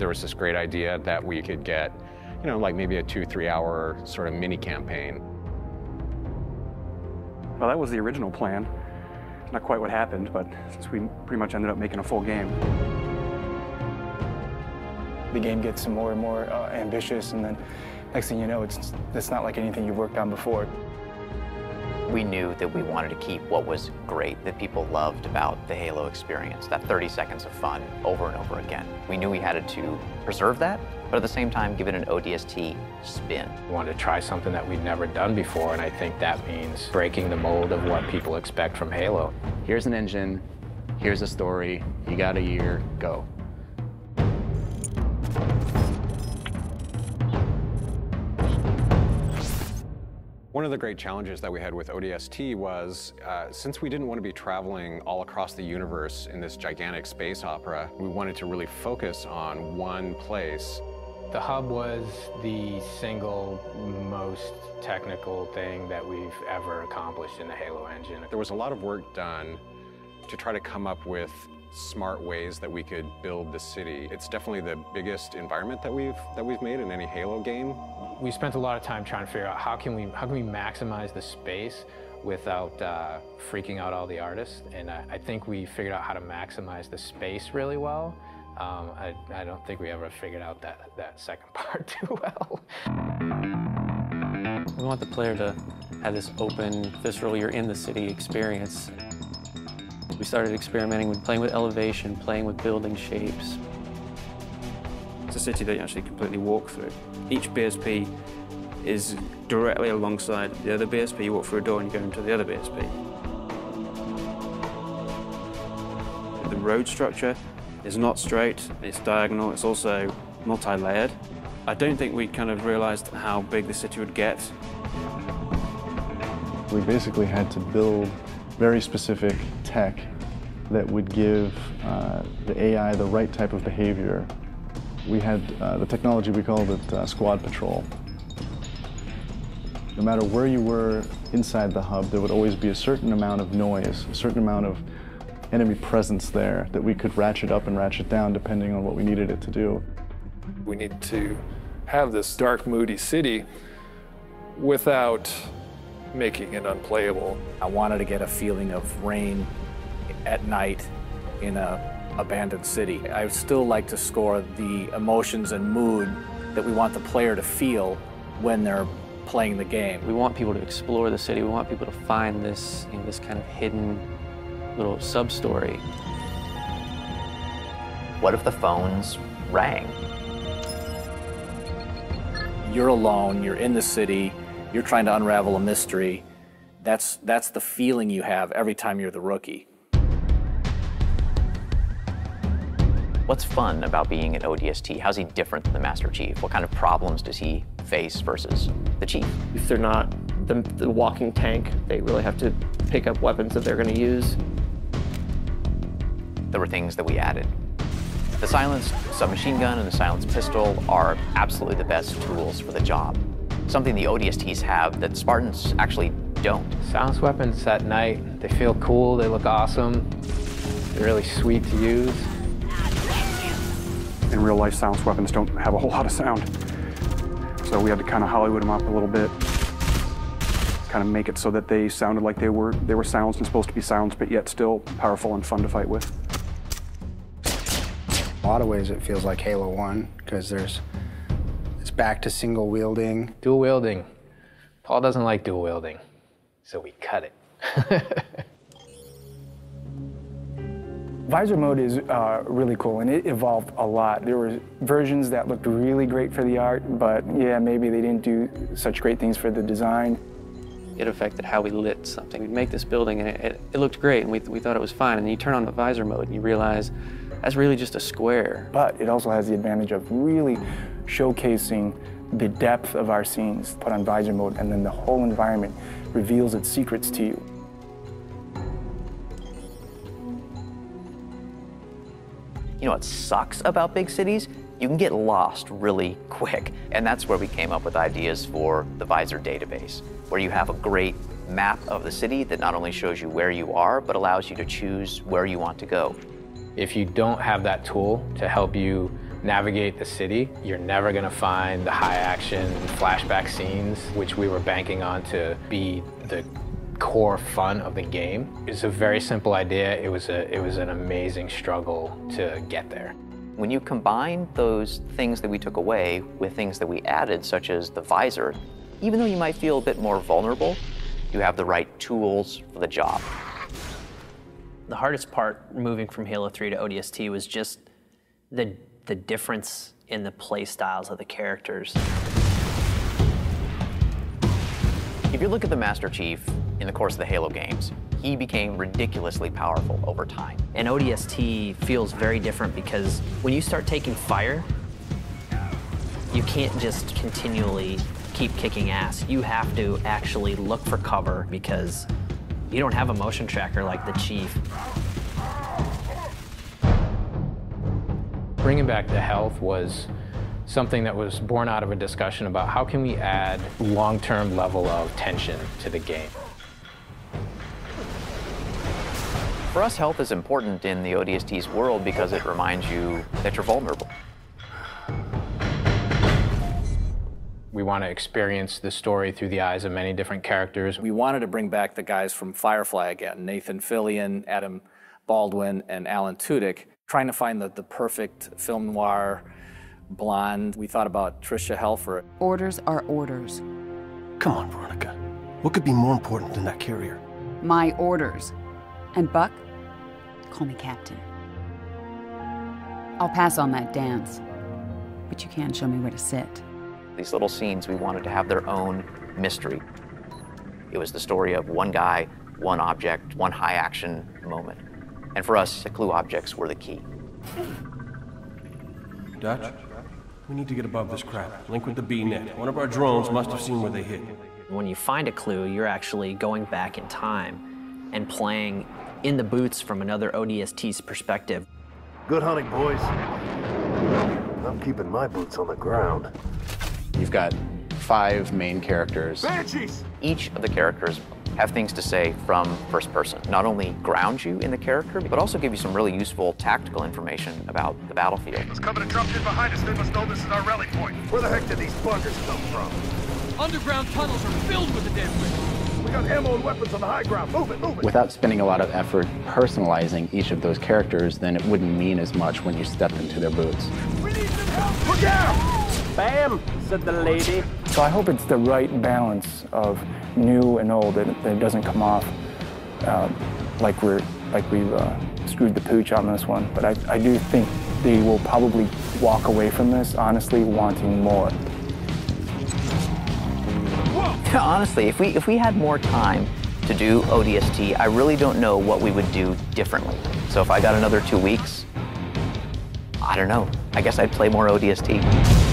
there was this great idea that we could get, you know, like maybe a 2-3 hour sort of mini campaign. Well, that was the original plan. Not quite what happened, but since we pretty much ended up making a full game. The game gets more and more ambitious, and then next thing you know, it's not like anything you've worked on before. We knew that we wanted to keep what was great, that people loved about the Halo experience, that 30 seconds of fun over and over again. We knew we had to preserve that, but at the same time give it an ODST spin. We wanted to try something that we'd never done before, and I think that means breaking the mold of what people expect from Halo. Here's an engine, here's a story, you got a year, go. One of the great challenges that we had with ODST was, since we didn't want to be traveling all across the universe in this gigantic space opera, we wanted to really focus on one place. The hub was the single most technical thing that we've ever accomplished in the Halo engine. There was a lot of work done to try to come up with smart ways that we could build the city. It's definitely the biggest environment that we've made in any Halo game. We spent a lot of time trying to figure out how can we maximize the space without freaking out all the artists, and I think we figured out how to maximize the space really well. I don't think we ever figured out that second part too well. We want the player to have this open, visceral, you're in the city experience. We started experimenting with playing with elevation, playing with building shapes. It's a city that you actually completely walk through. Each BSP is directly alongside the other BSP. You walk through a door and you go into the other BSP. The road structure is not straight, it's diagonal, it's also multi-layered. I don't think we kind of realized how big the city would get. We basically had to build very specific tech that would give the AI the right type of behavior. We had the technology, we called it Squad Patrol. No matter where you were inside the hub, there would always be a certain amount of noise, a certain amount of enemy presence there that we could ratchet up and ratchet down depending on what we needed it to do. We need to have this dark, moody city without making it unplayable. I wanted to get a feeling of rain at night in a abandoned city. I still like to score the emotions and mood that we want the player to feel when they're playing the game. We want people to explore the city. We want people to find this, this kind of hidden little sub-story. What if the phones rang? You're alone, you're in the city, you're trying to unravel a mystery. That's the feeling you have every time you're the rookie. What's fun about being an ODST? How's he different than the Master Chief? What kind of problems does he face versus the Chief? If they're not the walking tank, they really have to pick up weapons that they're going to use. There were things that we added. The silenced submachine gun and the silenced pistol are absolutely the best tools for the job. Something the ODSTs have that Spartans actually don't. Silenced weapons at night, they feel cool, they look awesome, they're really sweet to use. In real life, silenced weapons don't have a whole lot of sound. So we had to kind of Hollywood them up a little bit, kind of make it so that they sounded like they were silenced and supposed to be silenced, but yet still powerful and fun to fight with. In a lot of ways, it feels like Halo 1, because it's back to single wielding. Dual wielding. Paul doesn't like dual wielding, so we cut it. Visor mode is really cool, and it evolved a lot. There were versions that looked really great for the art, but yeah, maybe they didn't do such great things for the design. It affected how we lit something. We'd make this building, and it looked great, and we thought it was fine. And then you turn on the visor mode, and you realize that's really just a square. But it also has the advantage of really showcasing the depth of our scenes. Put on visor mode, and then the whole environment reveals its secrets to you. You know what sucks about big cities? You can get lost really quick. And that's where we came up with ideas for the Visor database, where you have a great map of the city that not only shows you where you are, but allows you to choose where you want to go. If you don't have that tool to help you navigate the city. You're never going to find the high action flashback scenes, which we were banking on to be the core fun of the game. It's a very simple idea. It was an amazing struggle to get there. When you combine those things that we took away with things that we added, such as the visor, even though you might feel a bit more vulnerable, you have the right tools for the job. The hardest part moving from Halo 3 to ODST was just the difference in the play styles of the characters. If you look at the Master Chief in the course of the Halo games, he became ridiculously powerful over time. And ODST feels very different because when you start taking fire, you can't just continually keep kicking ass. You have to actually look for cover because you don't have a motion tracker like the Chief. Bringing back the health was something that was born out of a discussion about how can we add long-term level of tension to the game. For us, health is important in the ODST's world because it reminds you that you're vulnerable. We want to experience the story through the eyes of many different characters. We wanted to bring back the guys from Firefly again, Nathan Fillion, Adam Baldwin, and Alan Tudyk, trying to find the perfect film noir blonde. We thought about Tricia Helfer. Orders are orders. Come on, Veronica. What could be more important than that carrier? My orders. And Buck, call me Captain. I'll pass on that dance, but you can show me where to sit. These little scenes, we wanted to have their own mystery. It was the story of one guy, one object, one high action moment. And for us, the clue objects were the key. Dutch, we need to get above this crap. Link with the B-net. One of our drones must have seen where they hit. When you find a clue, you're actually going back in time and playing in the boots from another ODST's perspective. Good hunting, boys. I'm keeping my boots on the ground. You've got 5 main characters. Banshees! Each of the characters have things to say from first person. Not only ground you in the character, but also give you some really useful tactical information about the battlefield. It's coming to drop in behind us. They must know this is our rally point. Where the heck did these buggers come from? Underground tunnels are filled with the damn thing. We got ammo and weapons on the high ground. Move it, move it. Without spending a lot of effort personalizing each of those characters, then it wouldn't mean as much when you stepped into their boots. We need some help. Look out! Bam, said the lady. So I hope it's the right balance of new and old, that it doesn't come off like we've screwed the pooch on this one. But I do think they will probably walk away from this honestly wanting more. Honestly, if we had more time to do ODST, I really don't know what we would do differently. So if I got another 2 weeks, I don't know. I guess I'd play more ODST.